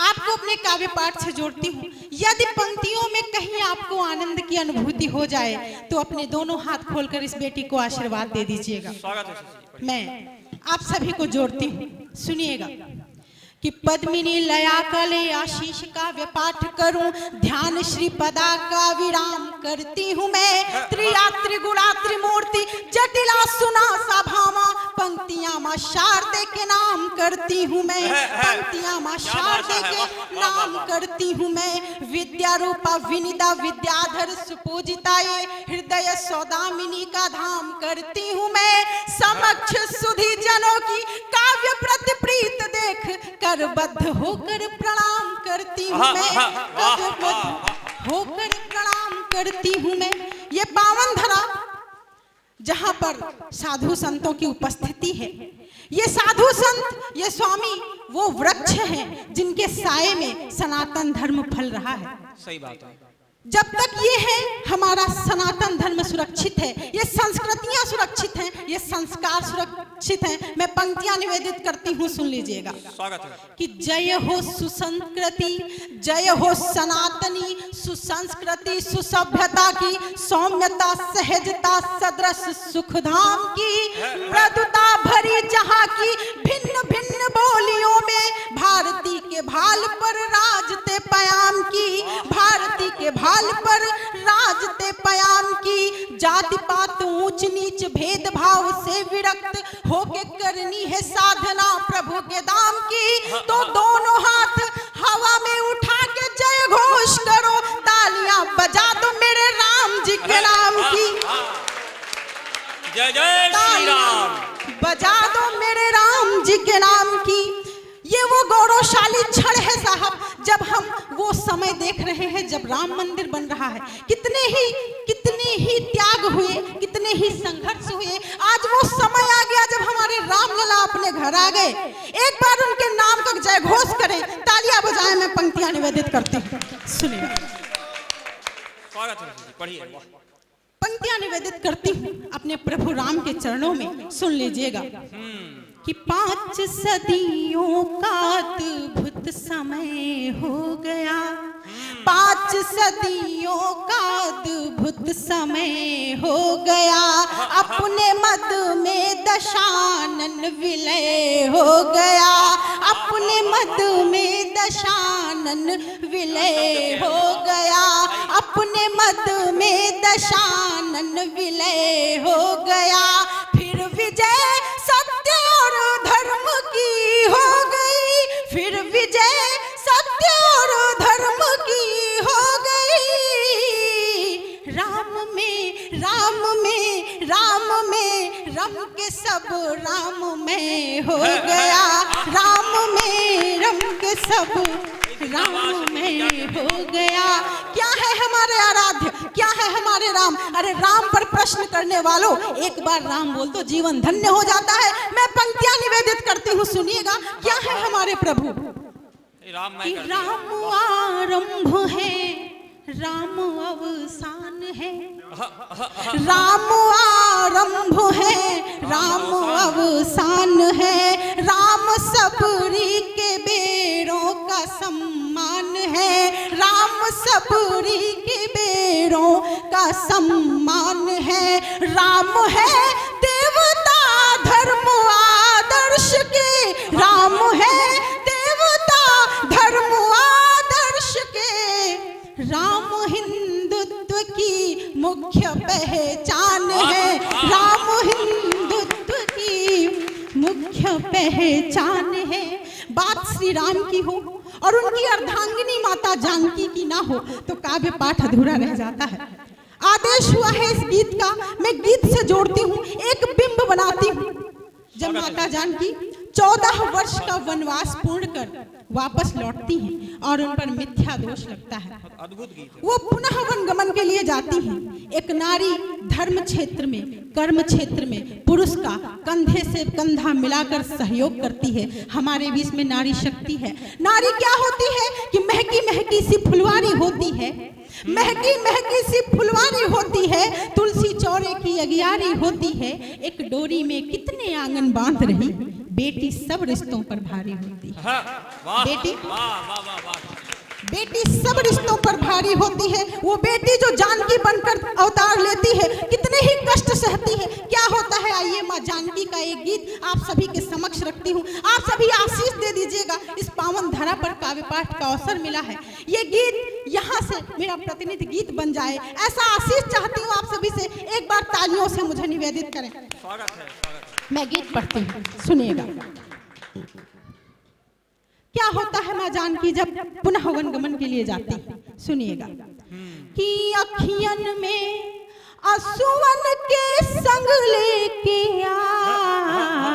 आपको अपने काव्य पाठ से जोड़ती हूँ। यदि पंक्तियों में कहीं आपको आनंद की अनुभूति हो जाए तो अपने दोनों हाथ खोलकर इस बेटी को आशीर्वाद दे दीजिएगा। मैं आप सभी को जोड़ती हूँ, सुनिएगा कि पद्मिनी लया कले आशीष काव्य पाठ करूं, ध्यान श्री पदा का विराम करती हूँ मैं। त्रिया त्रिगुणा त्रिमूर्ति जटिला सुना सभामा, पंक्तियां मां शारदे के नाम करती हूँ मैं। पंक्तियां मां शारदे के नाम करती हूँ मैं। विद्या रूपा विनिता विद्याधर सुपूजिता, ये हृदय सौदामिनी का धाम करती हूँ मैं। समक्ष सुधी जनों की काव्य प्रति प्रीत देख करबद्ध होकर प्रणाम करती हूँ मैं। करबद्ध होकर प्रणाम करती हूँ मैं। ये पावन धरा जहाँ पर साधु संतों की उपस्थिति है, ये साधु संत, ये स्वामी वो वृक्ष हैं जिनके साये में सनातन धर्म फल रहा है। सही बात है। जब तक ये है हमारा सनातन धर्म सुरक्षित है, ये संस्कृतियां सुरक्षित हैं, ये संस्कार सुरक्षित हैं। मैं पंक्तियां निवेदित करती हूँ, सुन लीजिएगा। स्वागत है। कि जय हो सुसंस्कृति, जय हो सनातनी सुसंस्कृति सुसभ्यता की, सौम्यता सहजता सदृश सुखधाम की, मृदुता भरी जहाँ की भिन्न भिन्न बोलियों में, भारती के भाल पर राजते पयाम की, भारती के भाल पर राजते पयाम की। जाति पात ऊंच नीच भेदभाव से विरक्त होके करनी है साधना प्रभु के दाम की। तो दोनों हाथ हवा में उठा के जय घोष करो, तालियां बजा दो मेरे राम जी के नाम की। जय जय श्री राम। बजा दो मेरे राम जी के नाम की। ये वो गौरवशाली क्षण है साहब, जब हम वो समय देख रहे हैं जब राम मंदिर बन रहा है। कितने ही त्याग हुए, कितने ही संघर्ष हुए। आज वो समय आ गया जब हमारे राम लला अपने घर आ गए। एक बार उनके नाम का जय घोष करें, तालियां बजाएं। मैं पंक्तियां निवेदित करती हूँ, सुनिए। स्वागत है, पढ़िए। पंक्तियां निवेदित करती हूँ अपने प्रभु राम के चरणों में, सुन लीजिएगा। कि 5 सदियों का अद्भुत समय हो गया, 5 सदियों का अद्भुत समय हो गया, अपने मद में दशानन विलय हो गया, अपने मद में दशानन विलय हो गया, अपने मद में दशानन विलय हो गया। फिर विजय सत्य और धर्म की हो गई, फिर विजय सत्य और धर्म की हो गई। राम में राम में राम में रम के सब राम में हो गया, राम में रम के सब राम में हो गया। क्या है हमारे आराध्य, क्या है हमारे राम? अरे राम पर प्रश्न करने वालों, एक बार राम बोल तो जीवन धन्य हो जाता है। मैं पंक्तियां निवेदित करती हूँ, सुनिएगा। क्या है हमारे प्रभु? राम आरंभ है, राम अवसान है, राम आरंभ है, राम अवसान है, राम सबरी के बेरों का सम्मान है, राम सबरी के बेरों का सम्मान है। राम है देवता धर्म आदर्श के, राम है देवता धर्म आदर्श के, राम हिंदुत्व की मुख्य पहचान है, राम हिंदुत्व की मुख्य पहचान है। बात श्री राम की हो और उनकी अर्धांगिनी माता जानकी की ना हो तो काव्य पाठ अधूरा रह जाता है। आदेश हुआ है इस गीत का, मैं गीत से जोड़ती हूँ, एक बिंब बनाती हूँ। जब माता जानकी 14 वर्ष का वनवास पूर्ण कर वापस लौटती हैं और उन पर मिथ्या दोष लगता है, अद्भुत गीत है। वो पुनः वनगमन के लिए जाती हैं। एक नारी धर्म क्षेत्र में, कर्म क्षेत्र में पुरुष का कंधे से कंधा मिलाकर सहयोग करती है। हमारे बीच में नारी शक्ति है। नारी क्या होती है कि महकी महकी सी फुलवारी होती है, महकी महकी सी फुलवारी होती है, तुलसी चौरे की अगियारी होती है। एक डोरी में कितने आंगन बांध रही, बेटी सब रिश्तों पर भारी होती है। हाँ, वाह बेटी वाह वाह वाह वाह। बेटी सब रिश्तों पर भारी होती है। वो बेटी जो जानकी बनकर अवतार लेती है, कितने ही कष्ट सहती है। क्या होता है, आइए माँ जानकी का एक गीत आप सभी के समक्ष रखती हूँ। आप सभी आशीष दे दीजिएगा। इस पावन धरा पर काव्य पाठ का अवसर मिला है, ये गीत यहाँ से मेरा प्रतिनिधि गीत बन जाए, ऐसा आशीष चाहती हूँ आप सभी से। एक बार तालियों से मुझे निवेदित करें। स्वागत है, स्वागत है। मैं गीत पढ़ती हूँ, सुनिएगा। क्या होता है माँ जानकी जब पुनः वनगमन के लिए जाती है, सुनिएगा। कि अखियन में असुवन के संग लेके आस,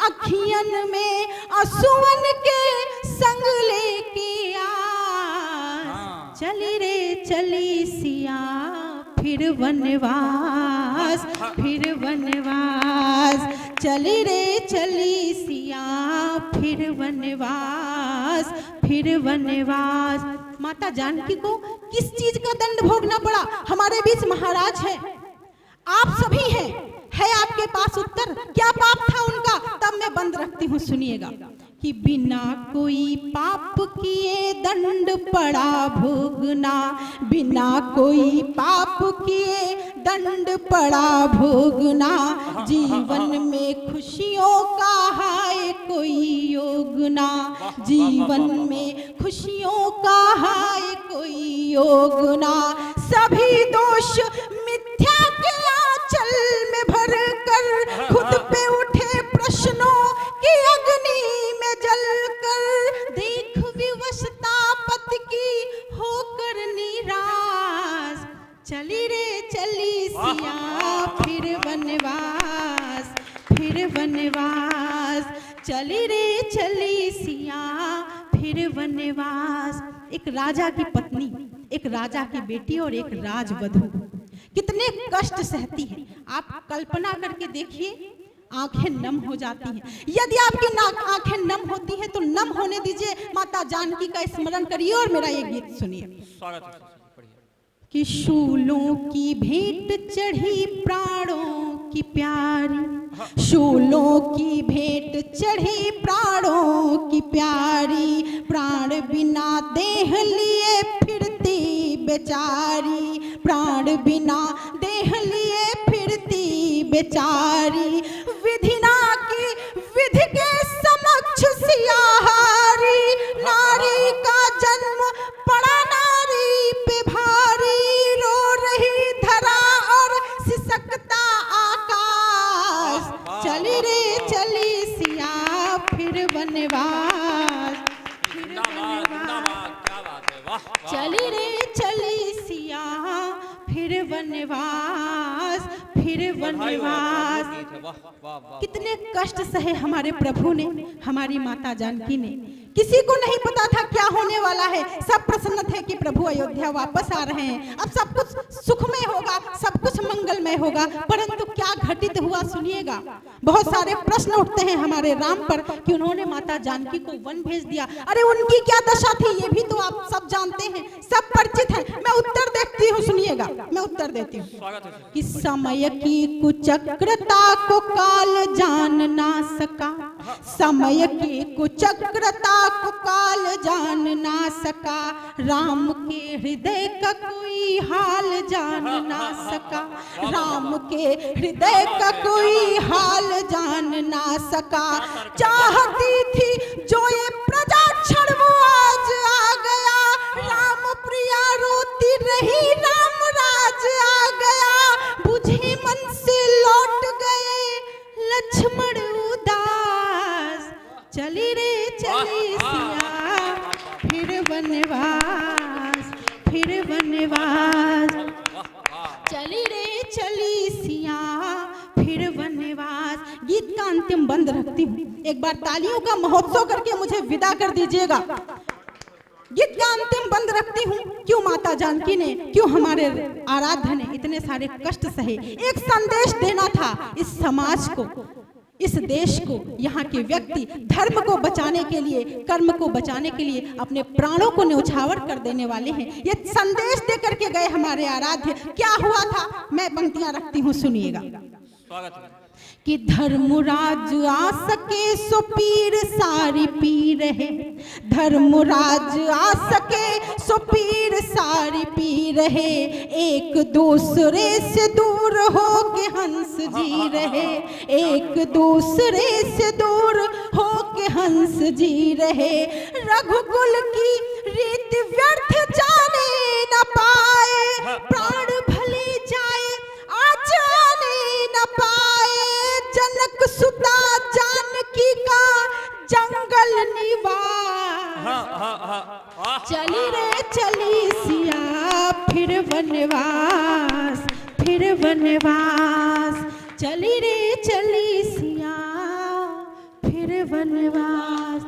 अखियन में असुवन के संग लेके आस, चली रे चली सिया फिर वनवास, फिर वनवास, चली रे चली सिया फिर वनवास, फिर वनवास। माता जानकी को किस चीज का दंड भोगना पड़ा? हमारे बीच महाराज है, आप सभी हैं, है आपके पास उत्तर? क्या पाप था उनका? तब मैं बंद रखती हूँ, सुनिएगा। कि बिना कोई पाप किए दंड पड़ा भोगना, बिना कोई पाप किए दंड पड़ा भोगना, जीवन में खुशियों का हाय कोई योगना, जीवन में खुशियों का हाय कोई योगना। सभी दोष मिथ्या के आंचल में भर कर खुद पे उठे प्रश्नों की अग्नि में जलकर, देख विवशता पति की होकर निराश, चली रे चली सिया फिर वनवास, फिर वनवास, चली रे चली सिया फिर वनवास। एक राजा की पत्नी, एक राजा की बेटी और एक राजवधू कितने कष्ट सहती है, आप कल्पना करके देखिए, आंखें नम हो जाती हैं। यदि आपकी आंखें नम होती हैं तो नम होने दीजिए, माता जानकी का स्मरण करिए और मेरा ये गीत सुनिए। स्वागत है, बढ़िया। कि शूलों की भेंट चढ़ी प्राणों की प्यारी, शूलों की भेंट चढ़ी प्राणों की प्यारी, प्राण बिना देह लिए फिरती बेचारी, प्राण बिना देह लिए फिरती बेचारी, विधि ना की विधि के समक्ष सियाहारी, नारी का जन्म पड़ा नारी पे भारी, रो रही धरा और सिसकता आकाश, चली रे चली सिया फिर वनवास, फिर वनवास, क्या बात है, वाह वाह। चली रे चली सिया फिर वनवास, फिर वनवास। वाह वाह वाह। कितने कष्ट सहे हमारे प्रभु ने, हमारी माता जानकी ने। किसी को नहीं पता था क्या होने वाला है, सब प्रसन्न थे कि प्रभु अयोध्या वापस आ रहे हैं, अब सब कुछ सुखमय होगा, सब कुछ मंगलमय होगा। परंतु क्या घटित हुआ, सुनिएगा। बहुत सारे प्रश्न उठते हैं हमारे राम पर कि उन्होंने माता जानकी को वन भेज दिया। अरे उनकी क्या दशा थी, ये भी तो आप सब जानते हैं, सब परिचित है। मैं उत्तर देती हूँ, सुनिएगा, मैं उत्तर देती हूँ। स्वागत है। कि समय की कुचक्रता को काल जान ना सका, समय की कुचक्रता को काल जान ना सका, राम के हृदय का कोई हाल जान ना सका, राम के हृदय का कोई हाल जान ना सका। चाहती थी जो ये प्रजा क्षण वो आज आ गया, राम प्रिया रोती रही राम राज आ गया, बुझे मन से लौट गए लक्ष्मण उदास, चली रे चली सिया फिर वनवास, फिर वनवास, चली रे चली सिया फिर वनवास। गीत का अंतिम बंद रखती हूँ, एक बार तालियों का महोत्सव करके मुझे विदा कर दीजिएगा। गीत का अंतिम बंद रखती हूँ। क्यों माता जानकी ने, क्यों हमारे आराध्य ने इतने सारे कष्ट सहे? एक संदेश देना था इस समाज को, इस देश को, यहाँ के व्यक्ति धर्म को बचाने के लिए, कर्म को बचाने के लिए अपने प्राणों को न्यौछावर कर देने वाले हैं। ये संदेश दे करके गए हमारे आराध्य। क्या हुआ था, मैं पंक्तियां रखती हूँ, सुनिएगा। स्वागत है। कि धर्मराज आ सके सो पीर सारी पी रहे, धर्मराज आ सके सो पीर सारी पी रहे, एक दूसरे से दूर हो के हंस जी रहे, एक दूसरे से दूर हो के हंस जी रहे। रघुकुल की रीत व्यर्थ जाने न पाए, प्राण भले जाए आ जाने न पाए, जनक सुता जानकी का जंगल निवास। चली रे चली सिया फिर वनवास, फिर वनवास, चली रे चली सिया फिर वनवास।